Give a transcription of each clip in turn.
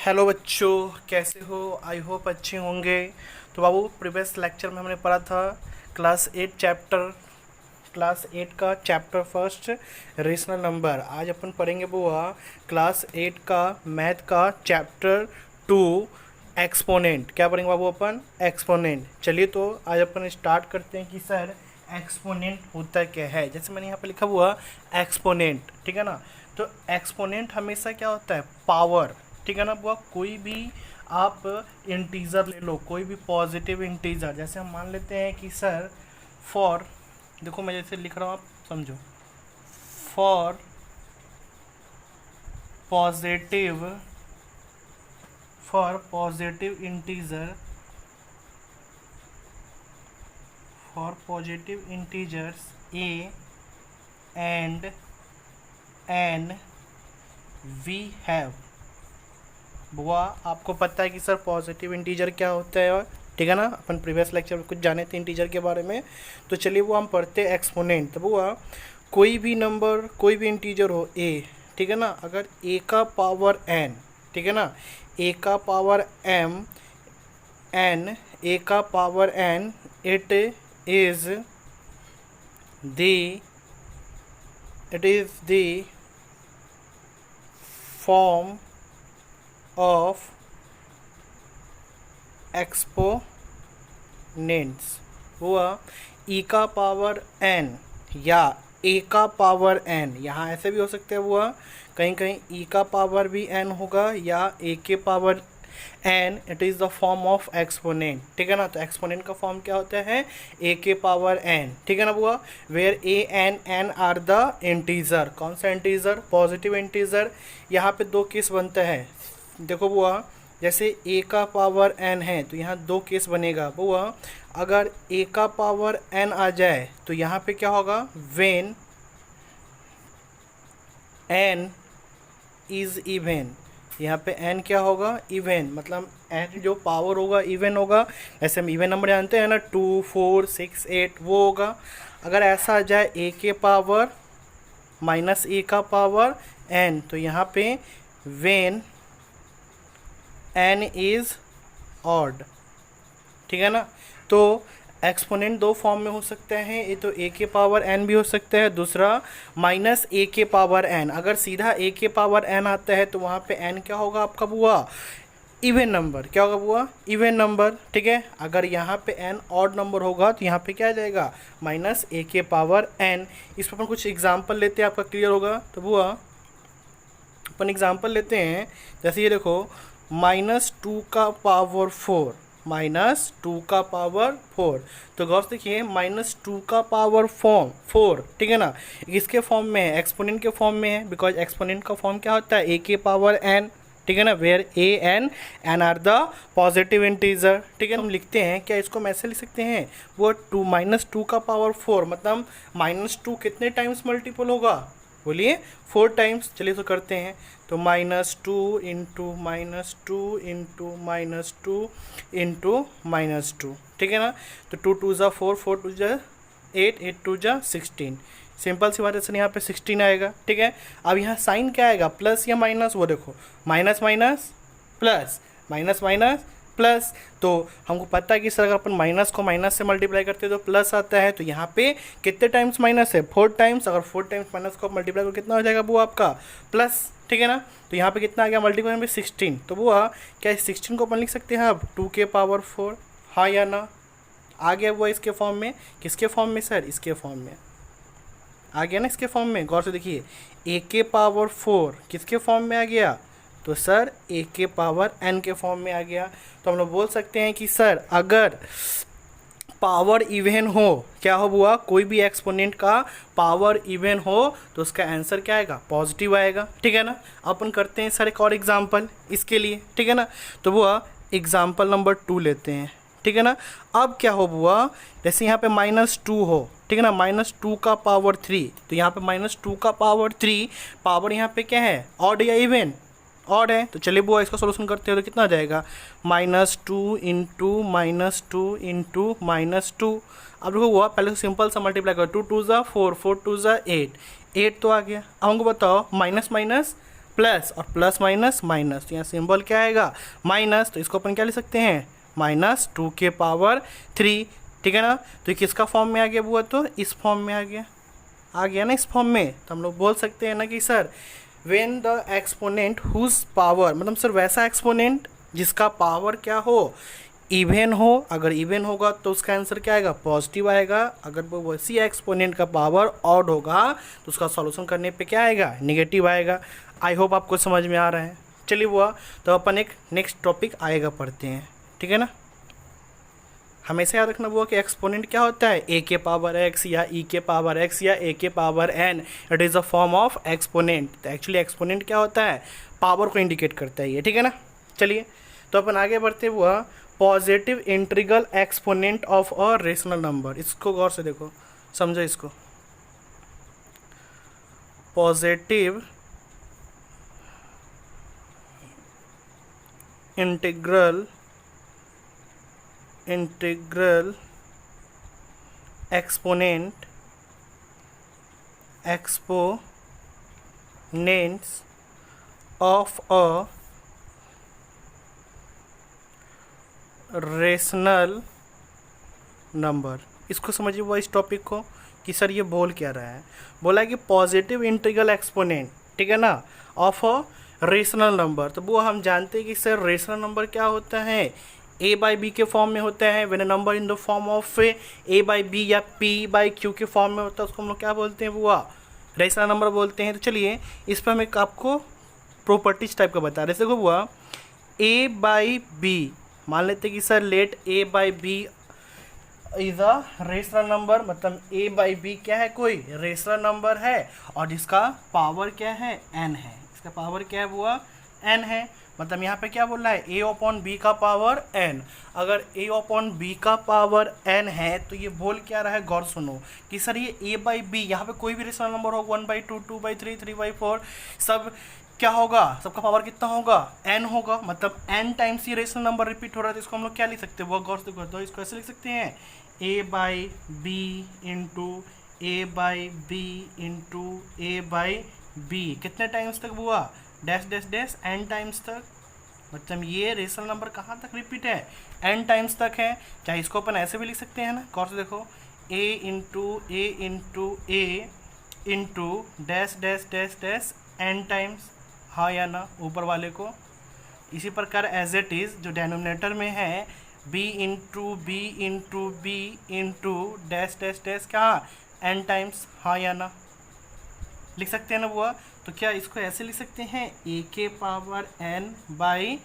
Hello बच्चों, कैसे हो? आई होप अच्छे होंगे। तो बाबू, प्रीवियस लेक्चर में हमने पढ़ा था क्लास एट का चैप्टर फर्स्ट, रेशनल नंबर। आज अपन पढ़ेंगे बुआ क्लास एट का मैथ का चैप्टर टू, एक्सपोनेंट। क्या पढ़ेंगे बाबू? अपन एक्सपोनेंट। चलिए तो आज अपन स्टार्ट करते हैं कि सर एक्सपोनेंट होता क्या है। जैसे मैंने यहाँ पे लिखा हुआ एक्सपोनेंट, ठीक है ना। तो एक्सपोनेंट हमेशा क्या होता है? पावर, ठीक है ना बुआ। कोई भी आप इंटीजर ले लो, कोई भी पॉजिटिव इंटीजर। जैसे हम मान लेते हैं कि सर फॉर, देखो मैं जैसे लिख रहा हूँ, आप समझो। For positive integer, for positive integers a and n we have। बुआ आपको पता है कि सर पॉजिटिव इंटीजर क्या होता है, और ठीक है ना। अपन प्रीवियस लेक्चर में कुछ जाने थे इंटीजर के बारे में। तो चलिए वो हम पढ़ते हैं एक्सपोनेंट। तो बुआ कोई भी नंबर, कोई भी इंटीजर हो a, ठीक है ना, अगर a का पावर n, ठीक है ना, a का पावर m, n, a का power n, it is the form of exponents. हुआ e का पावर n या a का पावर n, यहाँ ऐसे भी हो सकते हैं हुआ, कहीं कहीं e का पावर भी n होगा या a के power n। It is the form of exponent, ठीक है ना। तो एक्सपोनेंट का फॉर्म क्या होता है? a के पावर n, ठीक है ना बुआ। Where a n n are the integer. कौन सा इंटीजर? Positive integer. यहाँ पे दो केस बनता है, देखो बुआ। जैसे a का पावर n है तो यहाँ दो केस बनेगा बुआ। अगर a का पावर n आ जाए तो यहाँ पे क्या होगा? When n is even. यहाँ पे n क्या होगा? इवन, मतलब n जो पावर होगा इवन होगा। ऐसे हम इवन नंबर जानते हैं ना, 2 4 6 8, वो होगा। अगर ऐसा आ जाए a के पावर माइनस a का पावर n, तो यहाँ पे वेन n इज ऑड, ठीक है ना। तो एक्सपोनेंट दो फॉर्म में हो सकते हैं, ये तो a के पावर n भी हो सकता है, दूसरा माइनस a के पावर n। अगर सीधा a के पावर n आता है तो वहाँ पे n क्या होगा आपका बुआ? Even number. क्या होगा बुआ? इवन नंबर, ठीक है। अगर यहाँ पे n ऑड नंबर होगा तो यहाँ पे क्या आ जाएगा? माइनस a के पावर n। इस पर अपन कुछ एग्जाम्पल लेते हैं, आपका क्लियर होगा। तो बुआ अपन एग्जाम्पल लेते हैं, जैसे ये देखो, -2 का पावर 4, -2 का पावर 4। तो गौर से देखिए, -2 का पावर 4, ठीक है ना, इसके फॉर्म में है, एक्सपोनेंट के फॉर्म में है। बिकॉज एक्सपोनेंट का फॉर्म क्या होता है? a के पावर n, ठीक है ना। Where a n are the positive integer, ठीक है। हम लिखते हैं क्या, इसको हम ऐसे लिख सकते हैं, वो -2 का पावर 4, मतलब -2 कितने टाइम्स मल्टीपल होगा? बोलिए, 4 टाइम्स। चलिए तो करते हैं। तो -2 इंटू -2 इंटू -2 इंटू -2, ठीक है ना। तो 2 2 ज़ा 4, 4 2 ज़ा 8, 8 2 ज़ा 16। सिंपल सी बात है सर, यहाँ पे 16 आएगा, ठीक है। अब यहाँ साइन क्या आएगा? प्लस या माइनस? वो देखो, minus minus plus, minus minus plus. तो हमको पता है कि सर अगर अपन माइनस को माइनस से मल्टीप्लाई करते हैं तो प्लस आता है। तो यहाँ पे कितने टाइम्स माइनस है? 4 टाइम्स। अगर 4 टाइम्स माइनस को मल्टीप्लाई करो कितना हो जाएगा बुआ आपका? प्लस, ठीक है ना। तो यहाँ पे कितना आ गया मल्टीप्लाई में? 16। तो बुआ क्या 16 को अपन लिख सकते हैं अब 2 के पावर 4? हाँ या ना? आ गया बुआ इसके फॉर्म में। किसके फॉर्म में सर? इसके फॉर्म में आ गया ना, इसके फॉर्म में। गौर से देखिए, a के पावर 4 किसके फॉर्म में आ गया? तो सर a के पावर n के फॉर्म में आ गया। तो हम लोग बोल सकते हैं कि सर अगर पावर इवन हो, क्या हो बुआ? कोई भी एक्सपोनेंट का पावर इवन हो तो उसका आंसर क्या आएगा? पॉजिटिव आएगा, ठीक है ना। अपन करते हैं सर एक और एग्जांपल इसके लिए, ठीक है ना। तो बुआ एग्जांपल नंबर 2 लेते हैं, ठीक है ना। अब क्या हो बुआ, जैसे यहाँ पे -2 हो, ठीक है ना, -2 का पावर 3। तो यहाँ पे -2 का पावर 3, पावर यहाँ पे क्या है? ऑड या इवन? ऑड है। तो चलिए बुआ इसका सोल्यूशन करते हो तो कितना आ जाएगा? -2 इंटू -2 इंटू -2। अब देखो हुआ, पहले तो सिंपल सा मल्टीप्लाई करो, 2 2 ज़ा 4, 4 2 ज़ा 8, 8 तो आ गया। अब हमको बताओ माइनस माइनस प्लस, और प्लस माइनस माइनस, तो यहाँ सिंबल क्या आएगा माइनस, तो इसको अपन क्या लिख सकते हैं -2 के पावर 3, ठीक है ना। तो ये किसका फॉर्म में आ गया बुआ, तो इस फॉर्म में आ गया ना इस फॉर्म में। तो हम लोग बोल सकते हैं ना कि sir when the exponent whose power, मतलब सर वैसा एक्सपोनेंट जिसका पावर क्या हो इवन हो, अगर इवन होगा तो उसका आंसर क्या आएगा पॉजिटिव आएगा, अगर वो वैसी एक्सपोनेंट का पावर ऑड होगा तो उसका सॉल्यूशन करने पे क्या आएगा नेगेटिव आएगा। आई होप आपको समझ में आ रहा है। चलिए बुआ, तो अपन एक नेक्स्ट टॉपिक आएगा पढ़ते हैं, ठीक है ना। हमेशा याद रखना बुआ कि एक्सपोनेंट क्या होता है ए के पावर एक्स या ई के पावर एक्स या ए के power n, it is a form of exponent. तो एक्चुअली एक्सपोनेंट क्या होता है पावर को इंडिकेट करता है ये, ठीक है ना। चलिए तो अपन आगे बढ़ते हुआ positive integral exponent of a rational number, इसको गौर से देखो समझो इसको। Positive integral exponents of a rational number. इसको समझिए वो इस टॉपिक को कि सर ये बोल क्या रहा है। बोला है कि पॉजिटिव इंटीग्रल एक्सपोनेंट, ठीक है ना, ऑफ अ रेशनल नंबर। तो वो हम जानते हैं कि सर रेशनल नंबर क्या होता है a बाई बी के फॉर्म में होता है। When a number in the form of a by b या p बाई q के फॉर्म में होता है उसको हम लोग क्या बोलते हैं बुआ रेशनल नंबर बोलते हैं। तो चलिए इस पर हम एक आपको प्रॉपर्टीज टाइप का बता रहे थे बुआ। a बाई बी मान लेते हैं कि sir let a by b is a rational number, मतलब a बाई बी क्या है कोई रेशनल नंबर है और जिसका पावर क्या है n है। इसका पावर क्या है बुआ n है। मतलब यहाँ पे क्या बोल रहा है a अपॉन b का पावर n। अगर a अपॉन b का पावर n है तो ये बोल क्या रहा है गौर सुनो कि सर ये a बाई बी यहाँ पे कोई भी रेशनल नंबर हो 1/2 2/3 3/4 सब क्या होगा, सबका पावर कितना होगा n होगा। मतलब n टाइम्स ये रेशनल नंबर रिपीट हो रहा है तो इसको हम लोग क्या लिख सकते हैं वो गौर से कर दो। इसको ऐसे लिख सकते हैं a by b into a by b into a by b कितने टाइम्स तक हुआ dash dash dash n times तक। मतलब ये रेशनल नंबर कहाँ तक रिपीट है n टाइम्स तक है। चाहे इसको अपन ऐसे भी लिख सकते हैं ना, गौर से देखो a into dash dash dash dash n times, हाँ या ना ऊपर वाले को। इसी प्रकार एज इट इज़ जो डेनोमिनेटर में है b into b into dash dash dash क्या n टाइम्स, हाँ या ना लिख सकते हैं ना बुआ। तो क्या इसको ऐसे लिख सकते हैं a के पावर n बाई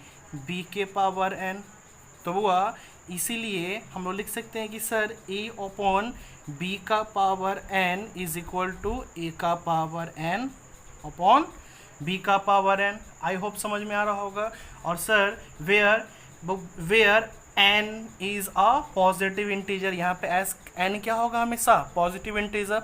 b के पावर n। तो बुआ इसीलिए हम लोग लिख सकते हैं कि सर a अपॉन b का power n is equal to a का पावर n अपॉन b का पावर n। आई होप समझ में आ रहा होगा। और sir where n is a positive integer, यहाँ पे एस n क्या होगा हमेशा पॉजिटिव इंटीजर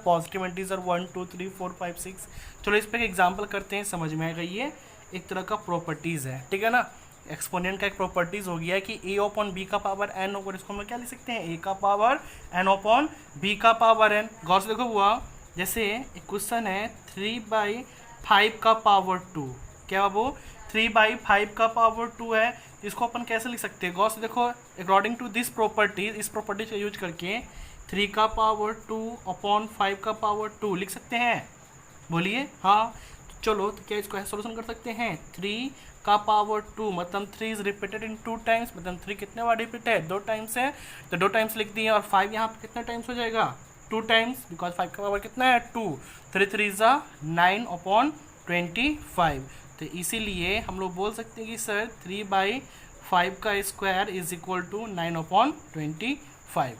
1 2 3 4 5 6। चलो इस पे एक एग्जांपल करते हैं, समझ में आएगा। ये एक तरह का प्रॉपर्टीज़ है, ठीक है ना। एक्सपोनेंट का एक प्रॉपर्टीज़ हो गया कि a अपॉन b का पावर n होगा, इसको हम लोग क्या लिख सकते हैं a का पावर n अपॉन b का पावर n। गौर से देखो हुआ, जैसे एक क्वेश्चन है 3/5 का पावर 2, क्या वो 3/5 का पावर 2 है। इसको अपन कैसे लिख सकते हैं गौर से देखो, अकॉर्डिंग टू दिस प्रॉपर्टीज, इस प्रॉपर्टीज का यूज करके 3 का पावर 2 अपॉन 5 का पावर 2 लिख सकते हैं। बोलिए हाँ। तो चलो तो क्या इसको सोल्यूशन कर सकते हैं 3 का पावर 2 मतलब 3 इज रिपीटेड इन 2 टाइम्स, मतलब 3 कितने बार रिपीट है 2 टाइम्स है, तो 2 टाइम्स लिख दिए। और 5 यहाँ पे कितने टाइम्स हो जाएगा 2 टाइम्स, बिकॉज 5 का पावर कितना है 2, 3 3 इज 9 अपॉन 25। तो इसीलिए हम लोग बोल सकते हैं कि सर 3/5 का square is equal to 9 upon 25।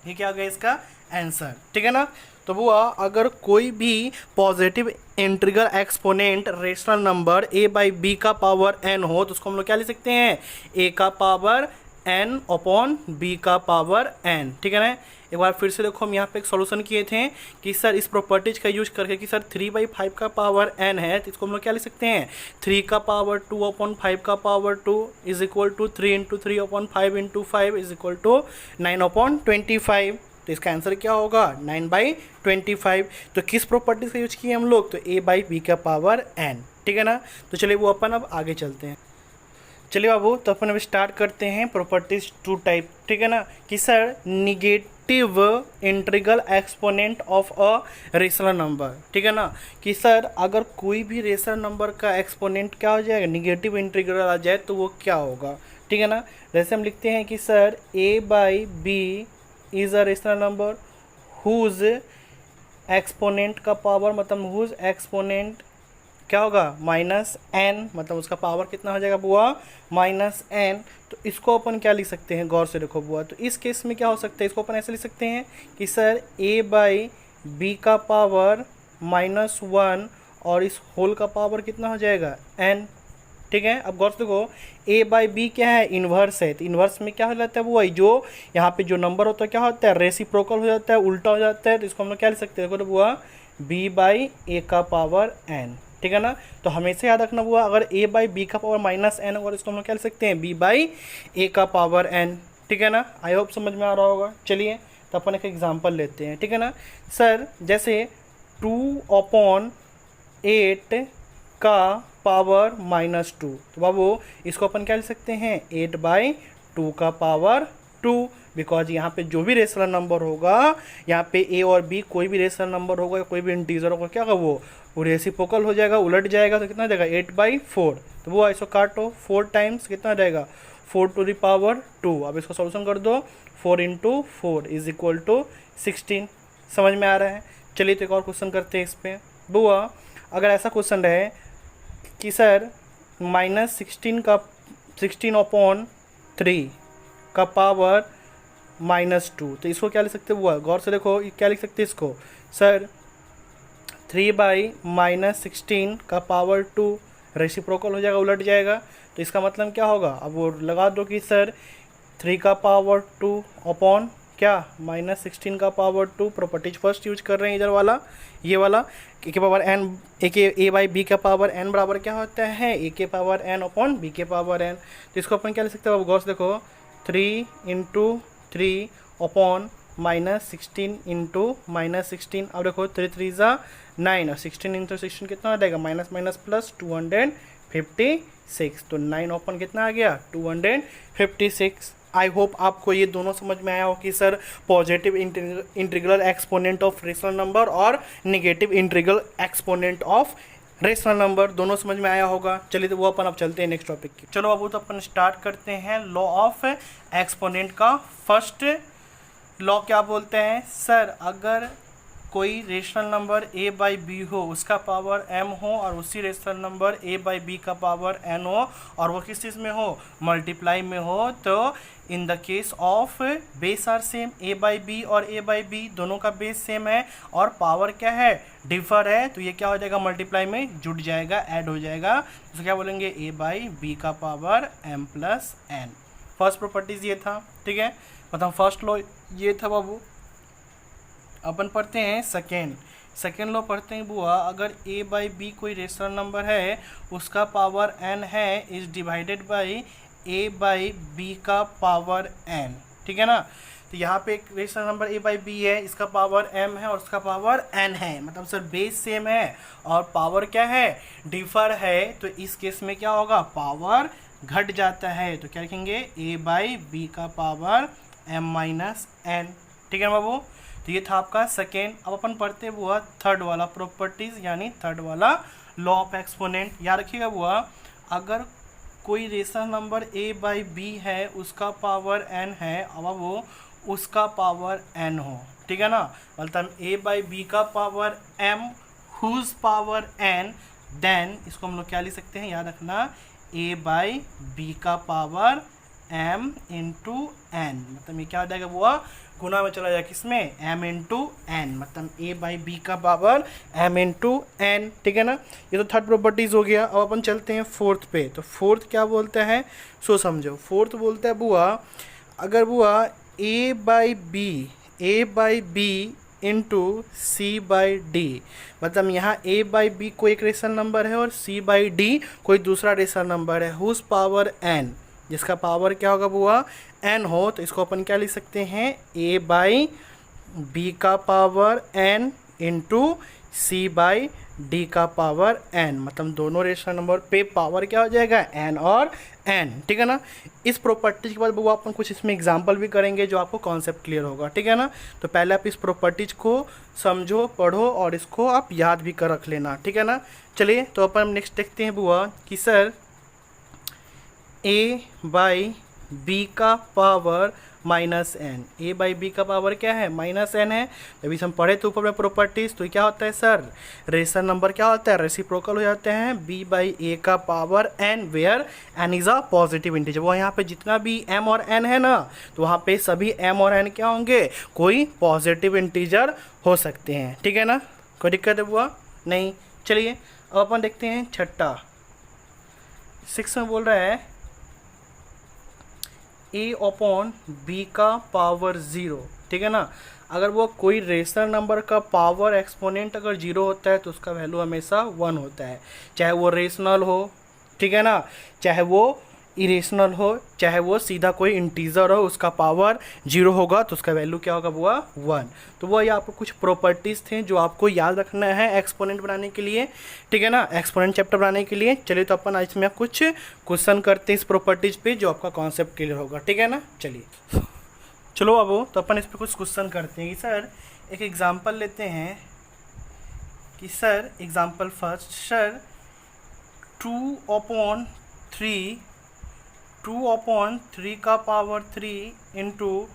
ये क्या हो गया इसका आंसर, ठीक है ना। तो वो अगर कोई भी positive integral exponent rational number a by B का पावर n हो तो उसको हम लोग क्या लिख सकते हैं a का पावर n अपॉन b का पावर n, ठीक है ना। एक बार फिर से देखो, हम यहाँ पे एक सॉल्यूशन किए थे कि सर इस प्रॉपर्टीज का यूज करके कि सर 3/5 का पावर n है तो इसको हम लोग क्या लिख सकते हैं 3 का पावर 2 अपॉन 5 का power 2 is equal to 3 into 3 upon 5 into 5 is equal to 9 upon 25। तो इसका आंसर क्या होगा 9/25। तो किस प्रॉपर्टीज का यूज किए हम लोग, तो a बाई बी का पावर n। ठीक है ना। तो चलिए वो अपन अब आगे चलते हैं। चलिए बाबू, तो अपन अब स्टार्ट करते हैं प्रॉपर्टीज टू टाइप, ठीक है ना, कि sir negative integral exponent of a rational number, ठीक है ना, कि सर अगर कोई भी रेशनल नंबर का एक्सपोनेंट क्या हो जाएगा, निगेटिव इंटीग्रल आ जाए तो वो क्या होगा, ठीक है ना। जैसे हम लिखते हैं कि sir a/b is a rational number whose exponent का पावर, मतलब हुज एक्सपोनेंट क्या होगा -n, मतलब उसका पावर कितना हो जाएगा बुआ -n। तो इसको अपन क्या लिख सकते हैं, गौर से देखो बुआ, तो इस केस में क्या हो सकता है, इसको अपन ऐसे लिख सकते हैं कि सर a/b का पावर -1 और इस होल का पावर कितना हो जाएगा n, ठीक है। अब गौर से देखो a/b क्या है, इन्वर्स है, तो इन्वर्स में क्या हो जाता है वो जो यहाँ पे जो नंबर होता है क्या होता है, रेसिप्रोकल हो जाता है, उल्टा हो जाता है, तो इसको हम लोग क्या लिख सकते हैं, देखो तो बुआ b/a का पावर n, ठीक है ना। तो हमेशा याद रखना हुआ, अगर a/b का पावर -n होगा, इसको हम लोग क्या लिख सकते हैं, b/a का पावर n, ठीक है ना। आई होप समझ में आ रहा होगा। चलिए तो अपन एक एग्जांपल लेते हैं, ठीक है ना। सर जैसे 2/8 का पावर -2, तो बाबू इसको अपन क्या लिख सकते हैं, 8/2 का पावर 2, बिकॉज यहाँ पे जो भी रेशनल नंबर होगा, यहाँ पे a और b कोई भी रेशनल नंबर होगा या कोई भी इंटीजर होगा, क्या होगा वो रेसिप्रोकल हो जाएगा, उलट जाएगा, तो कितना हो जाएगा 8/4। तो वो ऐसा काटो 4 टाइम्स कितना हो जाएगा 4⁻²। अब इसको सोल्यूशन कर दो, 4 × 4 = 16। समझ में आ रहा है। चलिए तो एक और क्वेश्चन करते हैं इस पर। बुआ अगर ऐसा क्वेश्चन रहे कि सर -16/3 का पावर -2, तो इसको क्या लिख सकते हैं बुआ, गौर से देखो क्या लिख सकते हैं इसको, सर 3/-16 का पावर 2 रेसिप्रोकल हो जाएगा, उलट जाएगा, तो इसका मतलब क्या होगा, अब वो लगा दो कि सर 3 का पावर 2 अपॉन क्या -16 का पावर 2, प्रॉपर्टीज फर्स्ट यूज कर रहे हैं इधर वाला, ये वाला a के पावर n, a/b का पावर n बराबर क्या होता है, a के पावर n अपॉन b के पावर n। तो इसको अपन क्या लिख सकते हैं, अब गौर से देखो 3 × 3 अपॉन -16 × -16, अब देखो 3 3 × 9 और 16 × 16 कितना आ जाएगा, -+256, तो 9 ओपन कितना आ गया 256। आई होप आपको ये दोनों समझ में आया हो कि sir positive integral exponent of rational number और negative integral exponent of rational number दोनों समझ में आया होगा। चलिए तो वो अपन अब चलते हैं नेक्स्ट टॉपिक की। चलो अब तो अपन स्टार्ट करते हैं लॉ ऑफ एक्सपोनेंट का। फर्स्ट लॉ क्या बोलते हैं, सर अगर कोई रेशनल नंबर a/b हो, उसका पावर m हो, और उसी रेशनल नंबर a/b का पावर n हो, और वो किस चीज़ में हो, मल्टीप्लाई में हो, तो in the case of base are same, a/b और a/b दोनों का बेस सेम है और पावर क्या है, डिफर है, तो ये क्या हो जाएगा, मल्टीप्लाई में जुड़ जाएगा, ऐड हो जाएगा, तो क्या बोलेंगे a/b का power m + n। First properties ये था, ठीक है, मतलब फर्स्ट लॉ ये था बाबू। अपन पढ़ते हैं सेकेंड लॉ पढ़ते हैं बुआ, अगर a/b कोई रेशनल नंबर है, उसका पावर n है, इज डिवाइडेड बाई a/b का पावर n, ठीक है ना। तो यहाँ पे एक रेशनल नंबर a/b है, इसका पावर m है और उसका पावर n है, मतलब सर बेस सेम है और पावर क्या है, डिफर है, तो इस केस में क्या होगा, पावर घट जाता है, तो क्या लिखेंगे a/b का पावर m - n, ठीक है बाबू। तो ये था आपका सेकेंड। अब अपन पढ़ते हैं बुआ थर्ड वाला प्रॉपर्टीज, यानी थर्ड वाला लॉ ऑफ एक्सपोनेंट। याद रखिएगा बुआ, अगर कोई रेशनल नंबर a/b है, उसका पावर n है, अब वो उसका पावर n हो, ठीक है ना, मतलब a/b का power m whose power n, then इसको हम लोग क्या लिख सकते हैं, याद रखना a/b का पावर m × n, मतलब ये क्या हो जाएगा बुआ, गुना में चला जाएगा, किसमें, m × n, मतलब a/b का पावर m × n, ठीक है ना। ये तो थर्ड प्रॉपर्टीज हो गया। अब अपन चलते हैं फोर्थ पे। तो फोर्थ क्या बोलता है, सो समझो। फोर्थ बोलता है बुआ, अगर बुआ a/b × c/d, मतलब यहाँ a/b कोई एक रेशनल नंबर है और c/d कोई दूसरा रेशनल नंबर है, हुज पावर n, जिसका पावर क्या होगा बुआ, n हो, तो इसको अपन क्या लिख सकते हैं, a/b का power n × c by d का पावर n, मतलब दोनों रेशनल नंबर पे पावर क्या हो जाएगा, n और n, ठीक है ना। इस प्रॉपर्टीज के बाद वो अपन कुछ इसमें एग्जांपल भी करेंगे जो आपको कॉन्सेप्ट क्लियर होगा, ठीक है ना। तो पहले आप इस प्रॉपर्टीज को समझो, पढ़ो और इसको आप याद भी कर रख लेना, ठीक है ना। चलिए तो अपन नेक्स्ट देखते हैं बुआ कि सर a बाई बी का power minus n, a by B का पावर क्या है, माइनस एन है। अभी हम पढ़े थे ऊपर में प्रॉपर्टीज, तो क्या होता है सर, रेशनल नंबर क्या होता है, रेसिप्रोकल हो जाते हैं बी बाई ए का power n, where n is a positive integer. वो यहाँ पे जितना भी एम और एन है ना, तो वहाँ पे सभी एम और एन क्या होंगे, कोई पॉजिटिव इंटीजर हो सकते हैं, ठीक है ना। कोई दिक्कत है बुआ, नहीं। चलिए अब अपन देखते हैं छठा, 6 में बोल रहा है ए अपॉन बी का पावर 0, ठीक है ना। अगर वो कोई रेशनल नंबर का पावर एक्सपोनेंट अगर 0 होता है तो उसका वैल्यू हमेशा 1 होता है, चाहे वो रेशनल हो, ठीक है ना, चाहे वो इरेशनल हो, चाहे वो सीधा कोई इंटीजर हो, उसका पावर 0 होगा तो उसका वैल्यू क्या होगा बुआ, 1। तो वो ये आपको कुछ प्रॉपर्टीज़ थे जो आपको याद रखना है एक्सपोनेंट बनाने के लिए, ठीक है ना, एक्सपोनेंट चैप्टर बनाने के लिए। चलिए तो अपन आज में कुछ क्वेश्चन करते हैं इस प्रॉपर्टीज़ पे जो आपका कॉन्सेप्ट क्लियर होगा, ठीक है ना। चलिए चलो अब तो अपन इस पर कुछ क्वेश्चन करते हैं कि सर एक एग्जाम्पल लेते हैं कि सर एग्जाम्पल फर्स्ट, सर 2/3 का पावर 3 इंटू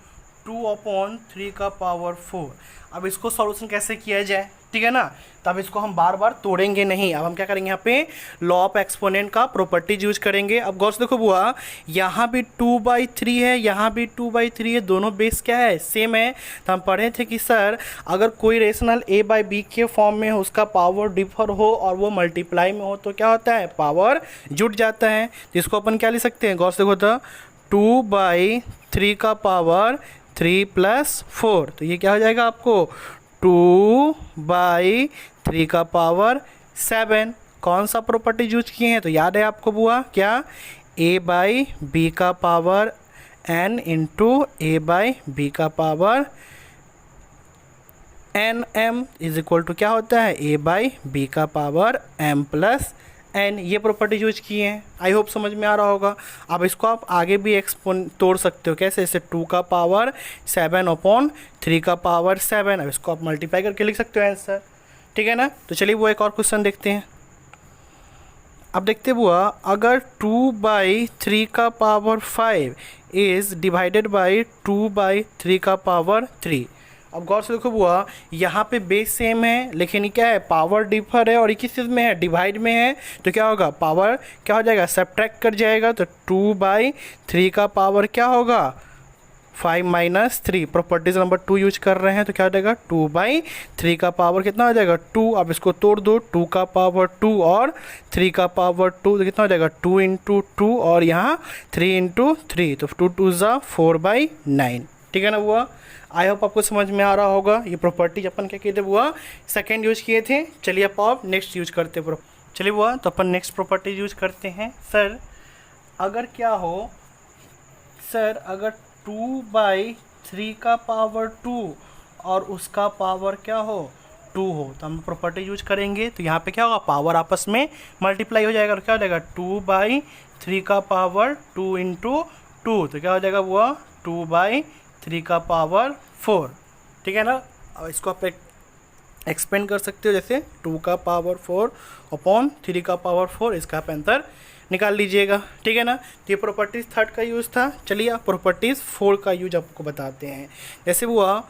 2/3 का पावर 4। अब इसको सॉल्यूशन कैसे किया जाए, ठीक है ना। तो अब इसको हम बार बार तोड़ेंगे नहीं, अब हम क्या करेंगे, यहाँ पे लॉ ऑफ एक्सपोनेंट का प्रॉपर्टीज यूज करेंगे। अब गौर से देखो बुआ, यहाँ भी 2/3 है, यहाँ भी 2/3 है, दोनों बेस क्या है, सेम है। तो हम पढ़े थे कि सर अगर कोई रेशनल a बाई बी के फॉर्म में हो, उसका पावर डिफर हो और वो मल्टीप्लाई में हो तो क्या होता है, पावर जुट जाता है। तो इसको अपन क्या लिख सकते हैं, गौर से देखो तो 2/3 का पावर 3 + 4, तो ये क्या हो जाएगा आपको 2/3 का पावर 7। कौन सा प्रॉपर्टी यूज किए हैं तो याद है आपको बुआ, क्या, a बाई बी का power n into a by B का power n m is equal to क्या होता है, a बाई बी का पावर m प्लस n। ये प्रॉपर्टी यूज किए हैं, आई होप समझ में आ रहा होगा। अब इसको आप आगे भी तोड़ सकते हो, कैसे, जैसे 2 का पावर 7/3 का पावर 7। अब इसको आप मल्टीप्लाई करके लिख सकते हो आंसर, ठीक है ना। तो चलिए वो एक और क्वेश्चन देखते हैं। अब देखते बुआ, अगर 2/3 का पावर 5 इज डिवाइडेड बाई 2/3 का पावर 3। अब गौर से देखो बुआ, यहाँ पे बेस सेम है लेकिन ये क्या है, पावर डिफर है और ये किस चीज़ में है, डिवाइड में है। तो क्या होगा, पावर क्या हो जाएगा, सब्ट्रैक्ट कर जाएगा। तो 2/3 का पावर क्या होगा, 5 - 3, प्रॉपर्टीज नंबर 2 यूज कर रहे हैं तो क्या हो जाएगा, 2/3 का पावर कितना हो जाएगा 2। अब इसको तोड़ दो, 2 का पावर 2 और 3 का पावर 2, तो कितना हो जाएगा 2 × 2 और यहाँ 3 × 3, तो 2 × 2 = 4/9, ठीक है ना बुआ। आई होप आपको समझ में आ रहा होगा। ये प्रॉपर्टीज अपन क्या किए थे बुआ, सेकेंड यूज किए थे। चलिए अब आप नेक्स्ट यूज करते हैं। चलिए बुआ तो अपन नेक्स्ट प्रॉपर्टीज यूज करते हैं। सर अगर क्या हो, सर अगर 2/3 का पावर 2 और उसका पावर क्या हो 2 हो, तो हम प्रॉपर्टी यूज करेंगे। तो यहाँ पे क्या होगा, पावर आपस में मल्टीप्लाई हो जाएगा, तो क्या हो जाएगा 2/3 का पावर 2 × 2, तो क्या हो जाएगा वो 2/3 का पावर 4, ठीक है ना। अब इसको आप एक्सपेंड कर सकते हो, जैसे 2 का पावर 4/3 का पावर 4, इसका आप आंसर निकाल लीजिएगा, ठीक है ना। तो ये प्रॉपर्टीज़ थर्ड का यूज़ था। चलिए आप प्रॉपर्टीज़ 4 का यूज आपको बताते हैं। जैसे हुआ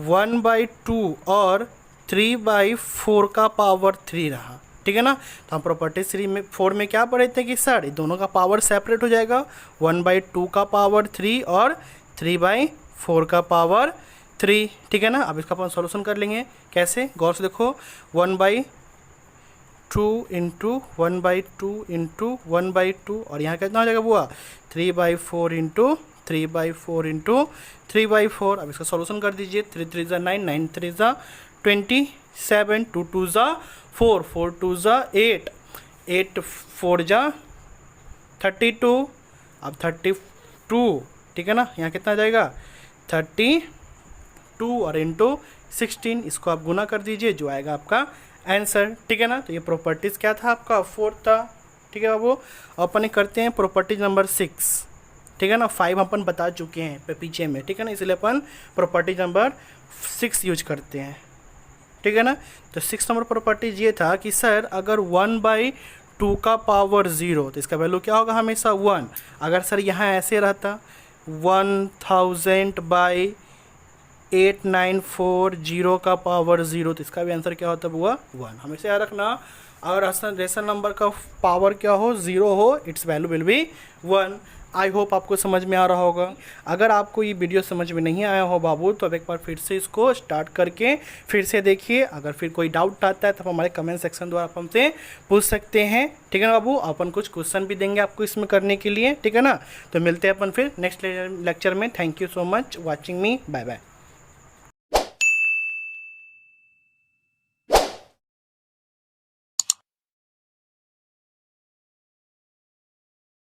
1/2 और 3/4 का पावर 3 रहा, ठीक है ना। तो हम प्रॉपर्टी 4 में क्या पढ़े थे कि सर दोनों का पावर सेपरेट हो जाएगा, 1/2 का पावर 3 और 3/4 का पावर 3, ठीक है ना। अब इसका अपन सॉल्यूशन कर लेंगे, कैसे, गौर से देखो 1/2 × 1/2 × 1/2 और यहाँ कितना हो जाएगा बुआ 3/4 × 3/4 × 3/4। अब इसका सॉल्यूशन कर दीजिए, 3 × 3 = 9, 9 × 3 = 27, 2 × 2 = 4, 4 × 2 = 8, 8 × 4 = 32। अब 32, ठीक है ना, यहाँ कितना आ जाएगा 32 और इंटू 16, इसको आप गुना कर दीजिए, जो आएगा आपका आंसर, ठीक है ना। तो ये प्रॉपर्टीज़ क्या था आपका, 4 था, ठीक है बाबू। अपन करते हैं प्रॉपर्टीज नंबर 6, ठीक है ना। 5 अपन बता चुके हैं पीछे में, ठीक है ना, इसलिए अपन प्रॉपर्टीज नंबर 6 यूज करते हैं, ठीक है ना। तो 6 नंबर प्रॉपर्टीज ये था कि सर अगर 1/2 का पावर 0 तो इसका वैल्यू क्या होगा, हमेशा 1। अगर सर यहाँ ऐसे रहता 1000/8940 का पावर 0 तो इसका भी आंसर क्या होता हुआ 1। हमेशा याद रखना, अगर रेशनल नंबर का पावर क्या हो, 0 हो, it's value will be 1। I hope आपको समझ में आ रहा होगा। अगर आपको ये वीडियो समझ में नहीं आया हो बाबू तो अब एक बार फिर से इसको स्टार्ट करके फिर से देखिए। अगर फिर कोई डाउट आता है तो आप हमारे कमेंट सेक्शन द्वारा आप हमसे पूछ सकते हैं, ठीक है ना बाबू। अपन कुछ क्वेश्चन भी देंगे आपको इसमें करने के लिए, ठीक है ना। तो मिलते हैं अपन फिर नेक्स्ट लेक्चर में। Thank you so much watching me, bye bye.